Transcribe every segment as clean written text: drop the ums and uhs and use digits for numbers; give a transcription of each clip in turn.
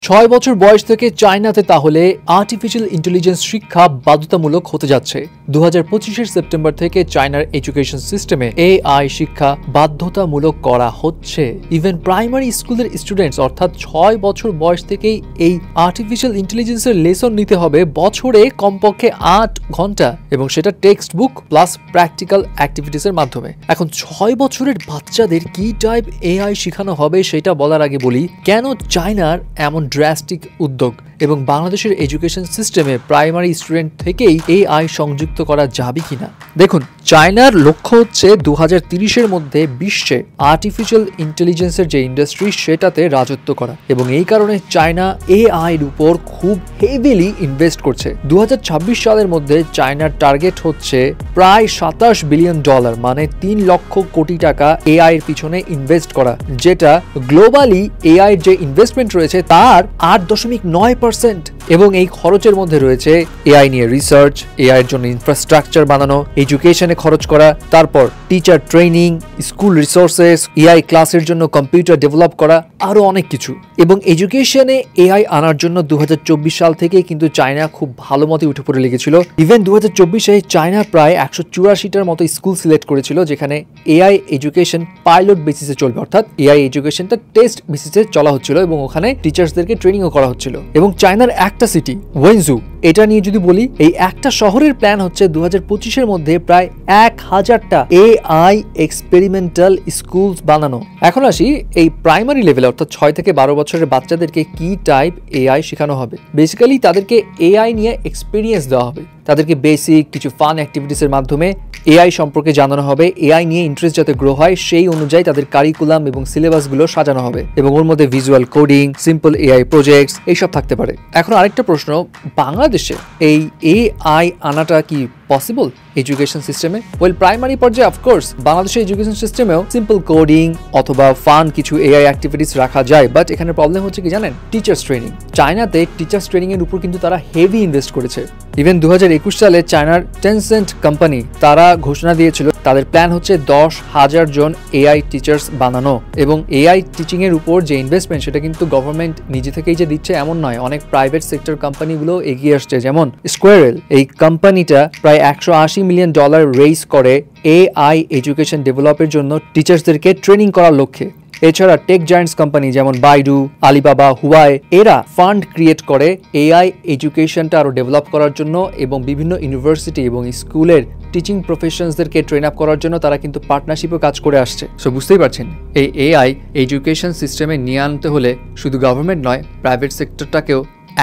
6 বছর বয়স থেকে চায়নাতে তাহলে আর্টিফিশিয়াল ইন্টেলিজেন্স শিক্ষা বাধ্যতামূলক হতে যাচ্ছে। 2025 সেপ্টেম্বর থেকে চায়নার এডুকেশন সিস্টেমে এআই শিক্ষা বাধ্যতামূলক করা হচ্ছে। ইভেন প্রাইমারি স্কুলের স্টুডেন্টস অর্থাৎ 6 বছর বয়স থেকেই এই আর্টিফিশিয়াল ইন্টেলিজেন্সের লেসন নিতে হবে বছরে কমপক্ষে 8 ঘন্টা, এবং সেটা টেক্সট বুক প্লাস প্র্যাকটিক্যাল অ্যাক্টিভিটিসের মাধ্যমে। এখন 6 বছরের বাচ্চাদের কি টাইপ এআই শেখানো হবে সেটা বলার আগে বলি কেন চায়নার এমন ড্রাস্টিক উদ্যোগ, এবং বাংলাদেশের এডুকেশন সিস্টেমে প্রাইমারি স্টুডেন্ট থেকেই এআই সংযুক্ত করা যাবে কিনা। দেখুন, চায়নার লক্ষ্য হচ্ছে 2030-এর মধ্যে বিশ্বে আর্টিফিশিয়াল ইন্টেলিজেন্সের যে ইন্ডাস্ট্রি সেটাতে রাজত্ব করা, এবং এই কারণে চায়না এআই এর উপর খুব হেভিলি ইনভেস্ট করছে। 2026 সালের মধ্যে চায়নার টার্গেট হচ্ছে প্রায় $27 বিলিয়ন, মানে 3 লক্ষ কোটি টাকা এআই এর পিছনে ইনভেস্ট করা, যেটা গ্লোবালি এআই এর যে ইনভেস্টমেন্ট রয়েছে তার 8.9%। এবং এই খরচের মধ্যে রয়েছে এআই নিয়ে রিসার্চ, এআই এর জন্য ইনফ্রাস্ট্রাকচার বানানো, এডুকেশনে খরচ করা, তারপর teacher training, school resources, AI ক্লাসের জন্য কম্পিউটার ডেভেলপ করা, আরো অনেক কিছু। এবং এডুকেশনে এআই আনার জন্য 2024 সাল থেকে কিন্তু চায়না খুব ভালো মতো উঠে পড়ে লেগেছিল। ইভেন 2024-এ চায়না প্রায় 184টার মতো স্কুল সিলেক্ট করেছিল যেখানে এআই এডুকেশন পাইলট বেসিসে চলবে, অর্থাৎ এআই এডুকেশনটা টেস্ট বেসিসে চলা হচ্ছিল এবং ওখানে টিচার্সদেরকে ট্রেনিংও করা হচ্ছিল। এবং চায়নার একটা সিটি ওয়েনজু, এটা নিয়ে যদি বলি, এই একটা শহরের প্ল্যান হচ্ছে 2025-এর মধ্যে প্রায় 1000টা এআই এক্সপেরিমেন্টাল স্কুলস বানানো। এখন আসি এই প্রাইমারি লেভেলে অর্থাৎ 6 থেকে 12 বছরের বাচ্চাদেরকে কি টাইপ এআই শেখানো হবে। বেসিক্যালি তাদেরকে এআই নিয়ে এক্সপেরিয়েন্স দেওয়া হবে, তাদেরকে বেসিক কিছু ফান অ্যাক্টিভিটিসের মাধ্যমে এআই সম্পর্কে জানানো হবে, এআই নিয়ে ইন্টারেস্ট যাতে গ্রো হয় সেই অনুযায়ী তাদের কারিকুলাম এবং সিলেবাসগুলো সাজানো হবে, এবং ওর মধ্যে visual coding, simple AI projects এইসব থাকতে পারে। এখন আরেকটা প্রশ্ন, বাংলাদেশে এই এআই আনাটা কি পসিবল এডুকেশন সিস্টেমে? ওয়েল, প্রাইমারি পর্যায়ে অফকোর্স বাংলাদেশের এডুকেশন সিস্টেমেও সিম্পল কোডিং অথবা ফান কিছু এআই অ্যাক্টিভিটিস রাখা যায়, বাট এখানে প্রবলেম হচ্ছে কি জানেন? Teachers training. চায়নাতে টিচার্স ট্রেনিং এর উপর কিন্তু তারা হেভি ইনভেস্ট করেছে। ইভেন 2021 সালে চায়নার টেনসেন্ট কোম্পানি তারা ঘোষণা দিয়েছিল তাদের প্ল্যান হচ্ছে 10,000 জন এআই টিচার্স বানানো। এবং এআই টিচিং এর উপর যে ইনভেস্টমেন্ট সেটা কিন্তু গভর্নমেন্ট নিজে থেকেই যে দিচ্ছে এমন নয়, অনেক প্রাইভেট সেক্টর কোম্পানিগুলো এগিয়ে আসছে। যেমন স্কোয়ারেল, এই কোম্পানিটা প্রায় $180 মিলিয়ন রেইজ করে এআই এডুকেশন ডেভেলপের জন্য টিচার্সদেরকে ট্রেনিং করার লক্ষ্যে। এছাড়া টেক জায়ান্টস কোম্পানি যেমন বাইডু, আলিবাবা, হুয়াই, এরা ফান্ড ক্রিয়েট করে এআই এডুকেশনটা আরো ডেভেলপ করার জন্য, এবং বিভিন্ন ইউনিভার্সিটি এবং স্কুলের টিচিং প্রফেশনসদেরকে ট্রেন আপ করার জন্য তারা কিন্তু পার্টনারশিপও কাজ করে আসছে। সো বুঝতেই পারছেন, এই এআই এডুকেশন সিস্টেমে নিয়ে আনতে হলে শুধু গভর্নমেন্ট নয়, প্রাইভেট সেক্টরটাকেও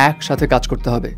একসাথে কাজ করতে হবে।